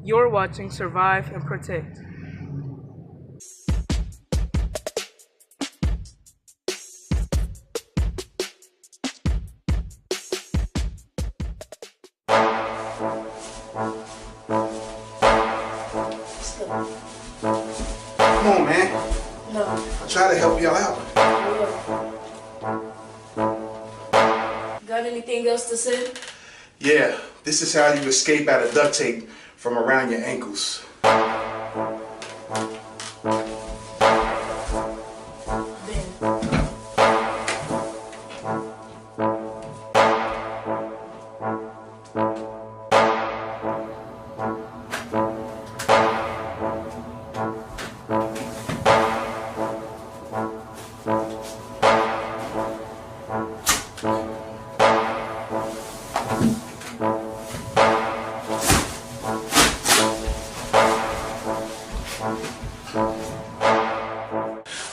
You're watching Survive and Protect. Come on, man. No. I try to help y'all out. Got anything else to say? Yeah, this is how you escape out of duct tape from around your ankles.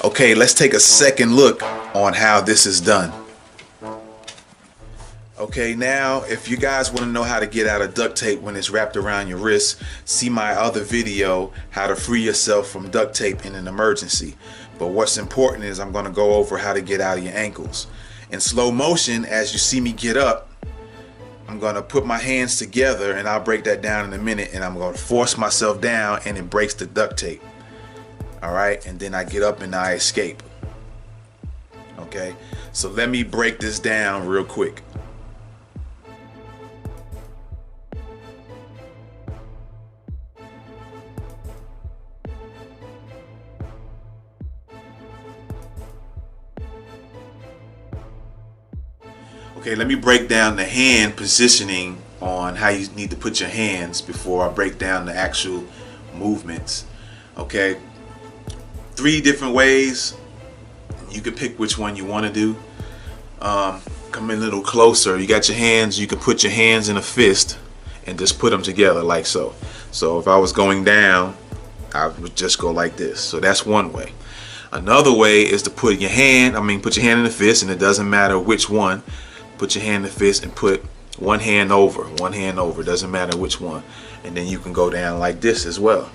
Okay, let's take a second look on how this is done. Okay, now if you guys want to know how to get out of duct tape when it's wrapped around your wrist, see my other video, how to free yourself from duct tape in an emergency. But what's important is I'm going to go over how to get out of your ankles. In slow motion, as you see me get up, I'm going to put my hands together, and I'll break that down in a minute, and I'm going to force myself down and it breaks the duct tape. Alright, and then I get up and I escape. Okay, so let me break this down real quick. Okay, let me break down the hand positioning on how you need to put your hands before I break down the actual movements. Okay, 3 different ways. You can pick which one you want to do. Come in a little closer. You got your hands, you can put your hands in a fist and just put them together like so. So if I was going down, I would just go like this. So that's one way. Another way is to put your hand in the fist, and it doesn't matter which one. Put your hand in the fist and put one hand over, doesn't matter which one. And then you can go down like this as well.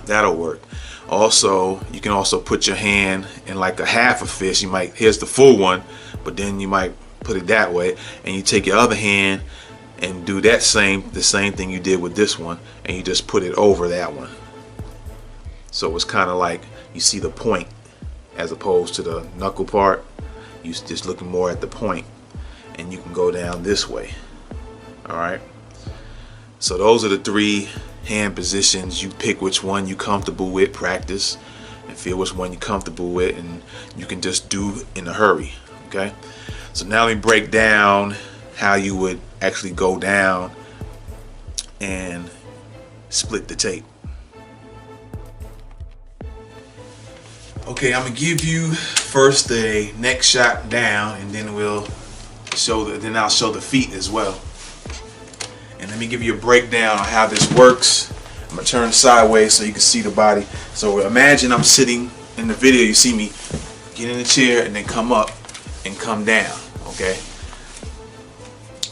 That'll work. Also, you can also put your hand in like a half a fist. Here's the full one, but then you might put it that way, and you take your other hand and do the same thing you did with this one, and you just put it over that one. So it's kind of like you see the point as opposed to the knuckle part. You're just looking more at the point, and you can go down this way. Alright, so those are the 3 hand positions. You pick which one you comfortable with, practice and feel which one you're comfortable with, and you can just do in a hurry. Okay, so now let me break down how you would actually go down and split the tape. Okay, I'm gonna give you first a neck shot down, and then I'll show the feet as well. And let me give you a breakdown on how this works. I'm gonna turn sideways so you can see the body. So imagine I'm sitting in the video, you see me get in the chair and then come up and come down, okay?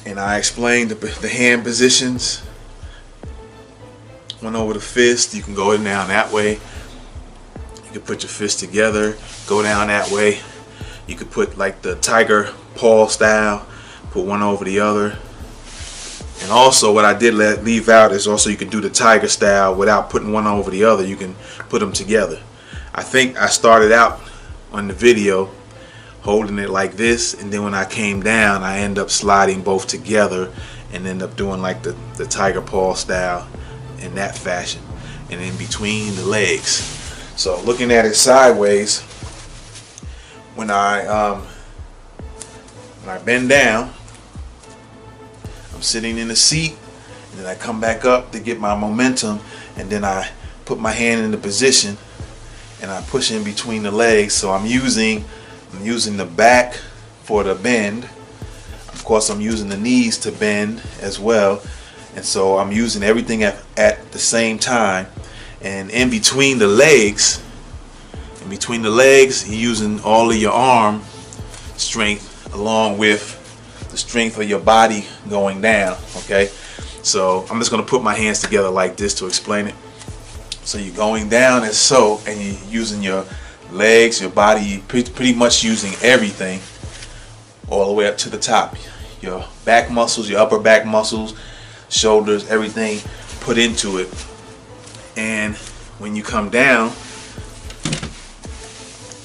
And I explained the hand positions. One over the fist, you can go down that way. You can put your fist together, go down that way. You could put like the tiger paw style, put one over the other. And also what I did leave out is also you can do the tiger style without putting one over the other. You can put them together. I think I started out on the video holding it like this, and then when I came down I end up sliding both together and end up doing like the tiger paw style in that fashion, and in between the legs. So looking at it sideways, when I bend down, I'm sitting in the seat, and then I come back up to get my momentum, and then I put my hand in the position and I push in between the legs. So I'm using the back for the bend. Of course, I'm using the knees to bend as well, and so I'm using everything at the same time. And in between the legs, you're using all of your arm strength along with the strength of your body going down. Okay, So I'm just going to put my hands together like this to explain it. So you're going down as so, and you're using your legs, your body, you're pretty much using everything all the way up to the top. Your back muscles, your upper back muscles, shoulders, everything put into it. And when you come down,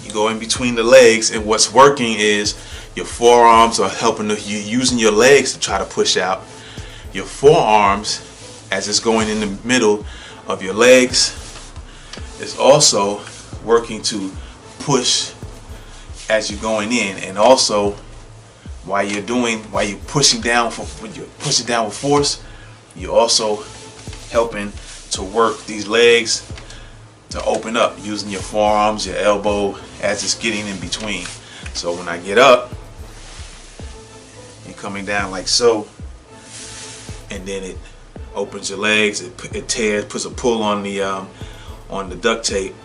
you go in between the legs, and what's working is your forearms are helping, you're using your legs to try to push out. Your forearms, as it's going in the middle of your legs, is also working to push as you're going in. And also while you're pushing down with force, you're also helping to work these legs to open up using your forearms, your elbow, as it's getting in between. So when I get up, you're coming down like so, and then it opens your legs, it tears, puts a pull on the duct tape,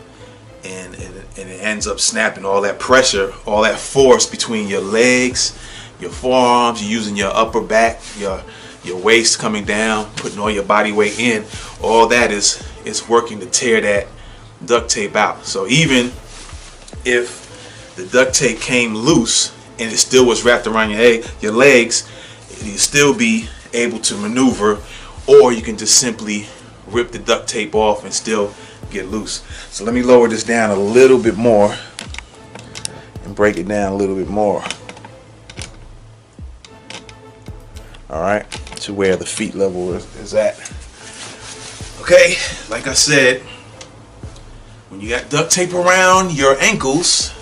and it ends up snapping all that pressure, all that force between your legs, your forearms. You're using your upper back, your waist coming down, putting all your body weight in. All that is working to tear that duct tape out. So even if the duct tape came loose and it still was wrapped around your legs, you'll still be able to maneuver, or you can just simply rip the duct tape off and still get loose. So let me lower this down a little bit more and break it down a little bit more. Alright, to where the feet level is at. Okay, like I said, when you got duct tape around your ankles,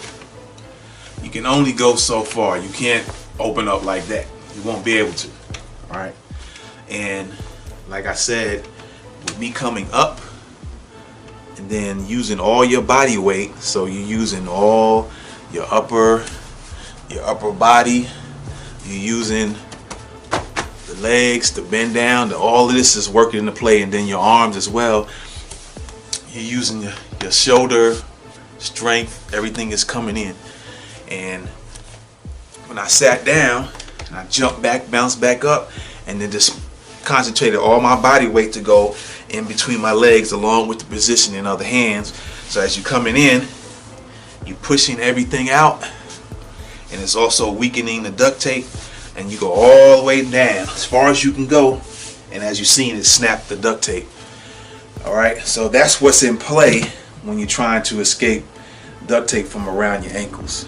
you can only go so far. You can't open up like that. You won't be able to. Alright, and like I said, with me coming up and then using all your body weight, so you're using all your upper body, you're using the legs to bend down, all of this is working into play, and then your arms as well. You're using your shoulder strength, everything is coming in. And when I sat down and I jumped back, bounced back up, and then just concentrated all my body weight to go in between my legs along with the positioning of the hands. So as you're coming in, you're pushing everything out, and it's also weakening the duct tape, and you go all the way down as far as you can go, and as you've seen, it snapped the duct tape. Alright, so that's what's in play when you're trying to escape duct tape from around your ankles.